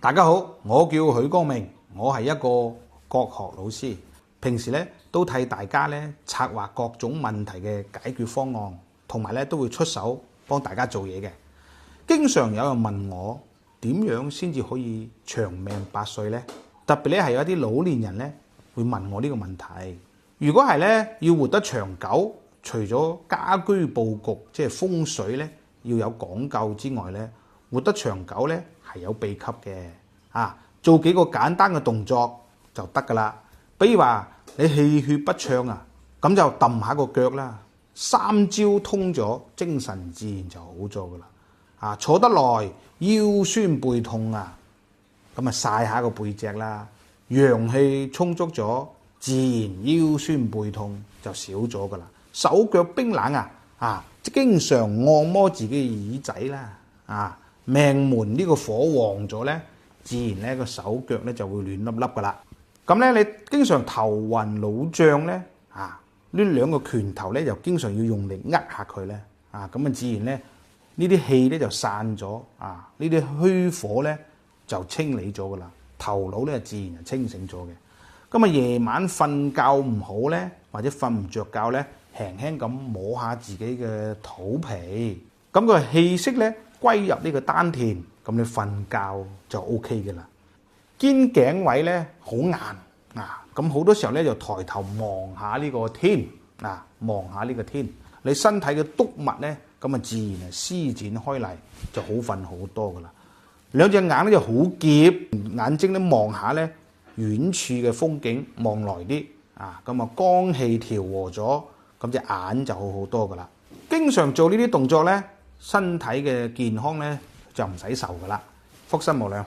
大家好，我叫許光明，我係一個國學老師，平時咧都替大家咧策劃各種問題嘅解決方案，同埋咧都會出手幫大家做嘢嘅。經常有人問我點樣先至可以長命百歲呢？特別咧係有一啲老年人咧會問我呢個問題。如果係咧要活得長久，除咗家居佈局即係風水咧要有講究之外咧，活得長久咧係有秘笈嘅。做幾個簡單嘅動作就得㗎啦。比如話你氣血不暢啊，咁就揼下個腳啦，3招通咗，精神自然就好咗㗎啦。坐得耐腰酸背痛啊，咁啊曬下個背脊啦，陽氣充足咗，自然腰酸背痛就少咗㗎啦。手腳冰冷經常按摩自己嘅耳仔啦，命門呢個火旺咗咧，自然咧個手腳咧就會暖粒粒㗎啦。咁咧你經常頭暈腦脹咧，呢兩個拳頭咧就經常要用力握下佢咧，咁啊自然咧呢啲氣咧就散咗，呢啲虛火咧就清理咗㗎啦，頭腦咧自然就清醒咗嘅。咁啊夜晚瞓覺唔好咧，或者瞓唔着覺咧，輕輕咁摸下自己嘅肚皮，咁個氣息咧歸入呢個丹田，咁你瞓覺就 OK 嘅啦。肩頸位咧好硬咁好多時候咧就抬頭望下呢個天，望下呢個天，你身體嘅督脈咧咁啊自然係施展開嚟，就好瞓好多噶啦。兩隻眼咧就好澀，眼睛咧望下咧遠處嘅風景，望耐啲咁啊光氣調和咗，咁隻眼就好好多噶啦。經常做呢啲動作咧，身體嘅健康咧就唔使愁噶啦，福身無量。